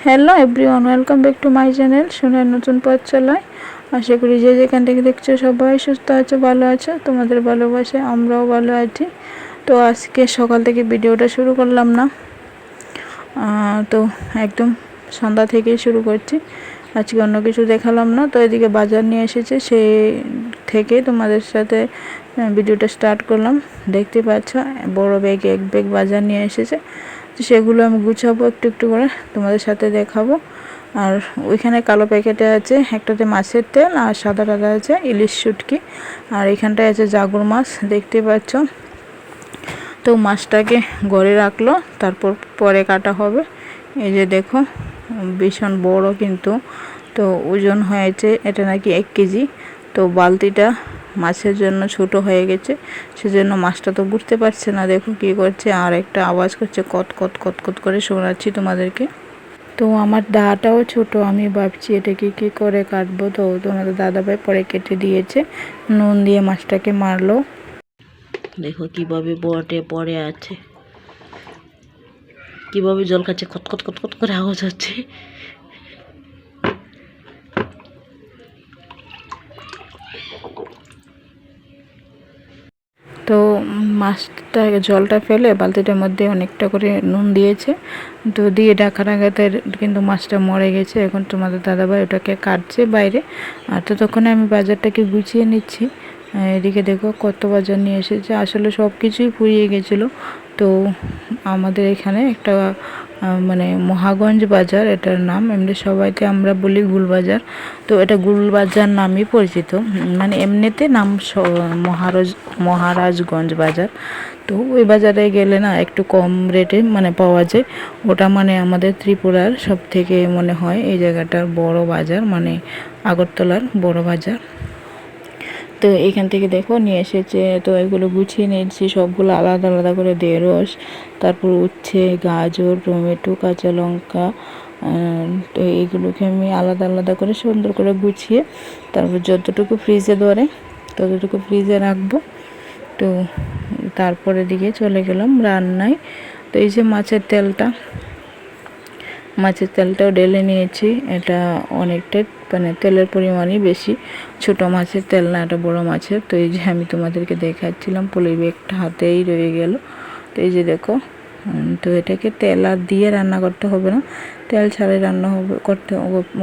Hello everyone, welcome back to my channel সোনার নতুন পথ চলায়। আশা করি যে যেখান থেকে দেখছো সবাই সুস্থ আছো, ভালো আছো। তোমাদের ভালোবাসায় আমরাও ভালো আছি। তো আজকে সকাল থেকে ভিডিওটা শুরু করলাম না, তো একদম সন্ধ্যা থেকেই শুরু করছি। আজকে অন্য কিছু দেখালাম না। তো এদিকে বাজার নিয়ে এসেছে, সেই থেকে তোমাদের সাথে ভিডিওটা স্টার্ট করলাম। দেখতে পাচ্ছ বড় ব্যাগ, এক ব্যাগ বাজার নিয়ে এসেছে। তো সেগুলো আমি গুছাবো একটু একটু করে, তোমাদের সাথে দেখাবো। আর ওইখানে কালো প্যাকেটে আছে একটাতে মাছের তেল, আর সাদা টাদা আছে ইলিশ শুটকি, আর এখানটায় আছে জাগুর মাছ, দেখতে পাচ্ছ। তো মাছটাকে ঘরে রাখলো, তারপর পরে কাটা হবে। এই যে দেখো, ভীষণ বড় কিন্তু। তো ওজন হয়েছে এটা নাকি 1 কেজি। তো বালতিটা মাছের জন্য ছোট হয়ে গেছে, সেজন্য মাছটা তো বুঝতে পারছে না। দেখো কি করছে, আর একটা আওয়াজ করছে, কত কত কত কত করে শোনাচ্ছি তোমাদেরকে। তো আমার দাটাও ছোট, আমি ভাবছি এটাকে কি করে কাটবো। তো তোমাদের দাদাভাই পরে কেটে দিয়েছে, নুন দিয়ে মাছটাকে মারলো। দেখো কিভাবে বটে পড়ে আছে, কিভাবে জল খাচ্ছে, খতখত খতখত করে আওয়াজ হচ্ছে। তো মাছটা জলটা ফেলে বালতিটার মধ্যে অনেকটা করে নুন দিয়েছে, তো দিয়ে ঢাকা রাখাতে কিন্তু মাছটা মরে গেছে। এখন তোমাদের দাদাভাই ওটাকে কাটছে বাইরে, আর ততক্ষণে আমি বাজারটাকে গুছিয়ে নিচ্ছি। এদিকে দেখো কত বাজার নিয়ে এসেছে, আসলে সব কিছুই ফুরিয়ে গেছিলো। তো আমাদের এখানে একটা মানে মহাগঞ্জ বাজার এটার নাম, এমনি সবাইতে আমরা বলি গুলবাজার। তো এটা গুলবাজার নামই পরিচিত, মানে এমনিতে নাম মহারাজগঞ্জ বাজার। তো ওই বাজারে গেলে না একটু কম রেটে মানে পাওয়া যায়। ওটা মানে আমাদের ত্রিপুরার সব থেকে মনে হয় এই জায়গাটার বড় বাজার, মানে আগরতলার বড় বাজার। তো এখান থেকে দেখো নিয়ে এসেছে, তো এগুলো গুছিয়ে নিয়েছি সবগুলো আলাদা আলাদা করে, ঢেঁড়স, তারপর উচ্ছে, গাজর, টমেটো, কাঁচা লঙ্কা। তো এইগুলোকে আমি আলাদা আলাদা করে সুন্দর করে গুছিয়ে তারপর যতটুকু ফ্রিজে ধরে ততটুকু ফ্রিজে রাখবো। তো তারপরে দিকে চলে গেলাম রান্নায়। তো এই যে মাছের তেলটাও ঢেলে নিয়েছি। এটা অনেকটাই মানে তেলের পরিমাণই বেশি, ছোট মাছের তেল না, এটা বড় মাছের। তো এই যে আমি তোমাদেরকে দেখাচ্ছিলাম, পলি ব্যাগটা হাতেই রয়ে গেল। তো এই যে দেখো, তো এটাকে তেল আর দিয়ে রান্না করতে হবে না, তেল ছাড়াই রান্না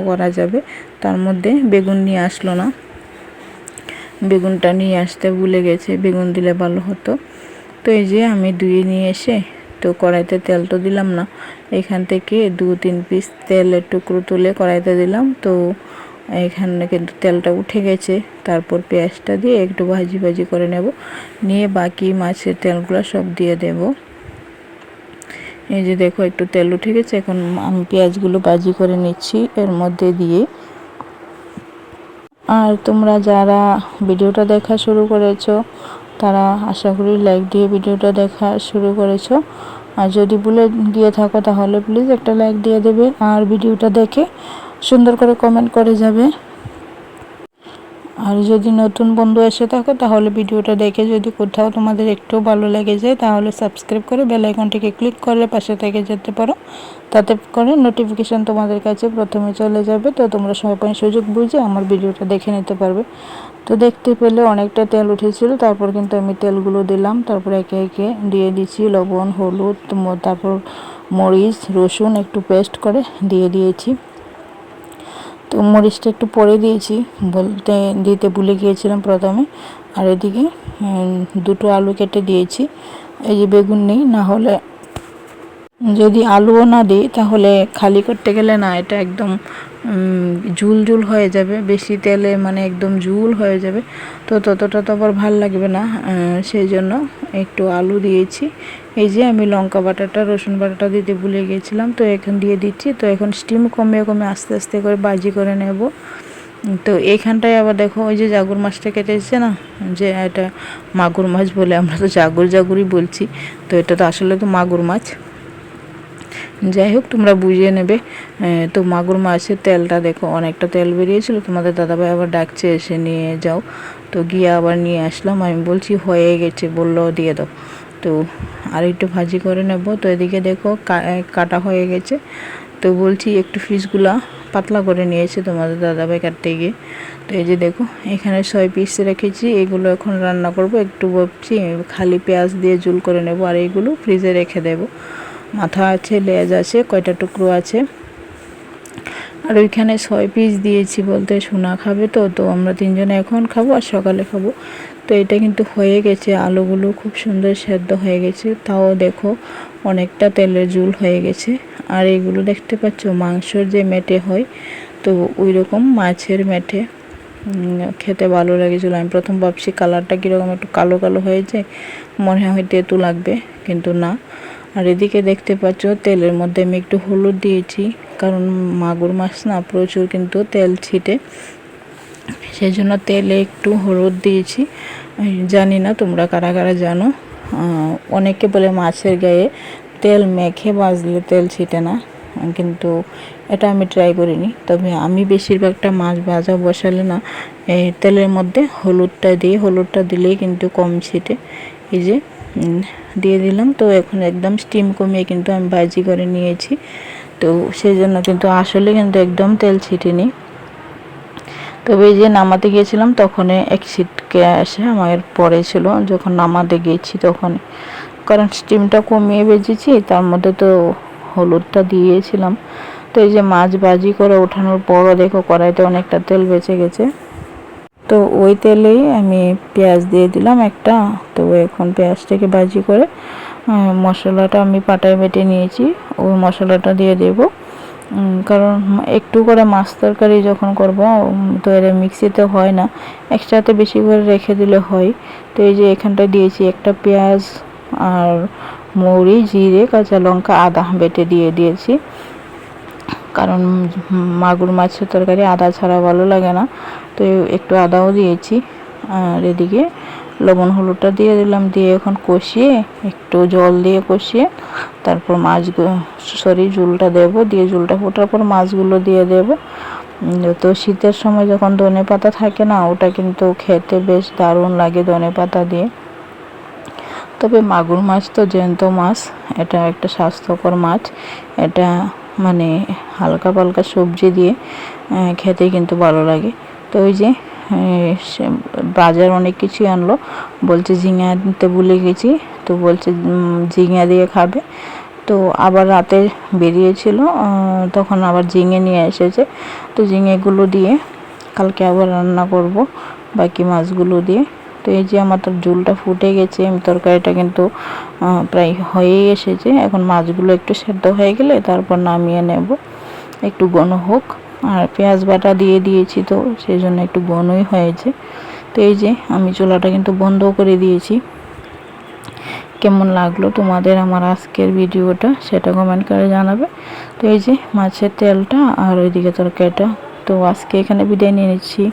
করা যাবে। তার মধ্যে বেগুন নিয়ে আসলো না, বেগুনটা নিয়ে আসতে ভুলে গেছে, বেগুন দিলে ভালো হতো। তো এই যে আমি ধুয়ে নিয়ে এসে তো কড়াইতে তেল তো দিলাম না, এখান থেকে 2-3 পিস তেলের টুকরো তুলে কড়াইতে দিলাম। তো এখানে কিন্তু তেলটা উঠে গেছে। তারপর পেঁয়াজটা দিয়ে একটু ভাজি ভাজি করে নেব, নিয়ে বাকি মাছের তেলগুলো সব দিয়ে দেব। এই যে দেখো একটু তেল উঠে গেছে, এখন আমি পেঁয়াজগুলো ভাজি করে নিচ্ছি এর মধ্যে দিয়ে। আর তোমরা যারা ভিডিওটা দেখা শুরু করেছো তারা আশা করি লাইক দিয়ে ভিডিওটা দেখা শুরু করেছো। আর যদি ভুলে গিয়ে থাকো তাহলে প্লিজ একটা লাইক দিয়ে দেবে, আর ভিডিওটা দেখে সুন্দর করে কমেন্ট করে যাবে। আর যদি নতুন বন্ধু এসে থাকো তাহলে ভিডিওটা দেখে যদি কোথাও তোমাদের একটু ভালো লেগে যায় তাহলে সাবস্ক্রাইব করে বেল আইকনটিকে ক্লিক করলে পাশে থেকে যেতে পারো, তাতে করে নোটিফিকেশান তোমাদের কাছে প্রথমে চলে যাবে। তো তোমরা সবাই সুযোগ বুঝে আমার ভিডিওটা দেখে নিতে পারবে। তো দেখতে পেলে অনেকটা তেল উঠেছিল, তারপর কিন্তু আমি তেলগুলো দিলাম, তারপর একে একে দিয়ে দিচ্ছি লবণ, হলুদ, তারপর মরিচ, রসুন একটু পেস্ট করে দিয়ে দিয়েছি। তো মরিচটা একটু পরে দিয়েছি, দিতে ভুলে গিয়েছিলাম প্রথমে। আর এদিকে 2টো আলু কেটে দিয়েছি। এই যে বেগুন নেই, না হলে যদি আলুও না দিই তাহলে খালি করতে গেলে না এটা একদম ঝুল ঝুল হয়ে যাবে, বেশি তেলে মানে একদম ঝুল হয়ে যাবে। তো ততটা তো আবার ভাল লাগবে না, সেই জন্য একটু আলু দিয়েছি। এই যে আমি লঙ্কা বাটাটা, রসুন বাটাটা দিতে ভুলে গিয়েছিলাম, তো এখন দিয়ে দিচ্ছি। তো এখন স্টিম কমিয়ে কমিয়ে আস্তে আস্তে করে ভাজি করে নেব। তো এইখানটায় আবার দেখো ওই যে জাগুর মাছটা কেটেছে না, যে এটা মাগুর মাছ বলে, আমরা তো জাগুরই বলছি। তো এটা তো আসলে তো মাগুর মাছ, যাই হোক তোমরা বুঝিয়ে নেবে। তো মাগুর মাছের তেলটা দেখো অনেকটা তেল বেরিয়েছিল, তোমাদের দাদাভাই আবার ডাকছে এসে নিয়ে যাও। তো গিয়ে আবার নিয়ে আসলাম, আমি বলছি হয়ে গেছে, বললো দিয়ে দাও। তো আর একটু ভাজি করে নেব। তো এদিকে দেখো কাটা হয়ে গেছে। তো বলছি একটু পিসগুলা পাতলা করে নিয়েছে তোমাদের দাদাভাই কাটতে গিয়ে। তো এই যে দেখো এখানে 6 পিস রেখেছি, এগুলো এখন রান্না করব। একটু ভাবছি খালি পেঁয়াজ দিয়ে ঝোল করে নেব, আর এইগুলো ফ্রিজে রেখে দেব। মাথা আছে, লেজ আছে, কয়টা টুকরো আছে। আর ওইখানে 6 পিস দিয়েছি বলতে সোনা খাবে, তো আমরা 3 জনে এখন খাবো আর সকালে খাবো। তো এটা কিন্তু হয়ে গেছে, আলুগুলো খুব সুন্দর সেদ্ধ হয়ে গেছে, তাও দেখো অনেকটা তেলের ঝোল হয়ে গেছে। আর এইগুলো দেখতে পাচ্ছ মাংসর যে মেটে হয়, তো ওই রকম মাছের মেটে খেতে ভালো লেগেছিলো। আমি প্রথম ভাবছি কালারটা কীরকম, একটু কালো কালো হয়েছে, মনে হয় তেঁতু লাগবে, কিন্তু না। আর এদিকে দেখতে পাচ্ছ তেলের মধ্যে আমি একটু হলুদ দিয়েছি, কারণ মাগুর মাছ না প্রচুর কিন্তু তেল ছিটে, সেই জন্য তেলে একটু হলুদ দিয়েছি। জানি না তোমরা কারা কারা জানো, অনেকে বলে মাছের গায়ে তেল মেখে ভাজলে তেল ছিটে না, কিন্তু এটা আমি ট্রাই করিনি। তবে আমি বেশিরভাগটা মাছ ভাজা বসালে না এই তেলের মধ্যে হলুদটা দিলেই কিন্তু কম ছিটে। এই যে দিয়ে দিলাম। তো এখন একদম স্টিম কমিয়ে কিন্তু আমি ভাজি করে নিয়েছি, তো সেই জন্য কিন্তু আসলে কিন্তু একদম তেল ছিটেনি। তবে এই যে নামাতে গিয়েছিলাম তখন এক ছিটকে আসে আমার পরে ছিল, যখন নামাতে গিয়েছি তখন, কারণ স্টিমটা কমিয়ে ভেজেছি, তার মধ্যে তো হলুদটা দিয়েছিলাম। তো এই যে মাছ ভাজি করে ওঠানোর পরও দেখো কড়াইতে অনেকটা তেল বেঁচে গেছে। তো ওই তেলেই আমি পেঁয়াজ দিয়ে দিলাম একটা। তো এখন পেঁয়াজটাকে ভাজি করে মশলাটা আমি পাটায় বেটে নিয়েছি, ওই মশলাটা দিয়ে দেব। কারণ একটু করে মাছ তরকারি যখন করব তো এর মিক্সিতে হয় না, একসাথে বেশি করে রেখে দিলে হয়। তো এই যে এখানটা দিয়েছি একটা পেঁয়াজ আর মৌরি, জিরে, কাঁচা লঙ্কা, আদা বেটে দিয়েছি, কারণ মাগুর মাছের তরকারি আদা ছাড়া ভালো লাগে না, তো একটু আদাও দিয়েছি। আর এদিকে লবণ হলুদটা দিয়ে দিলাম, দিয়ে এখন কষিয়ে একটু জল দিয়ে কষিয়ে তারপর ঝোলটা দেবো, দিয়ে ঝোলটা ফোটার পর মাছগুলো দিয়ে দেবো। তো শীতের সময় যখন ধনেপাতা থাকে না, ওটা কিন্তু খেতে বেশ দারুণ লাগে ধনেপাতা দিয়ে। তবে মাগুর মাছ তো জ্যান্ত মাছ, এটা একটা স্বাস্থ্যকর মাছ, এটা মানে হালকা পালকা সবজি দিয়ে খেতে কিন্তু ভালো লাগে। তো ওই যে বাজার অনেক কিছুই আনলো, বলছে ঝিঙা আনতে ভুলে গেছি, তো বলছে ঝিঙা দিয়ে খাবে। তো আবার রাতে বেরিয়েছিল, তখন আবার ঝিঙে নিয়ে এসেছে, তো ঝিঙেগুলো দিয়ে কালকে আবার রান্না করব বাকি মাছগুলো দিয়ে। তো এই যে আমার তো ঝোলটা ফুটে গেছে, তরকারিটা কিন্তু প্রায় হয়েই এসেছে। এখন মাছগুলো একটু সেদ্ধ হয়ে গেলে তারপর নামিয়ে নেব, একটু ঘন হোক। আর পেঁয়াজ বাটা দিয়ে দিয়েছি, তো সেই জন্য একটু ঘনই হয়েছে। তো এই যে আমি চুলাটা কিন্তু বন্ধ করে দিয়েছি। কেমন লাগলো তোমাদের আমার আজকের ভিডিওটা সেটা কমেন্ট করে জানাবে। তো এই যে মাছের তেলটা আর ওইদিকে তরকারিটা, তো আজকে এখানে বিদায় নিয়ে নিচ্ছি।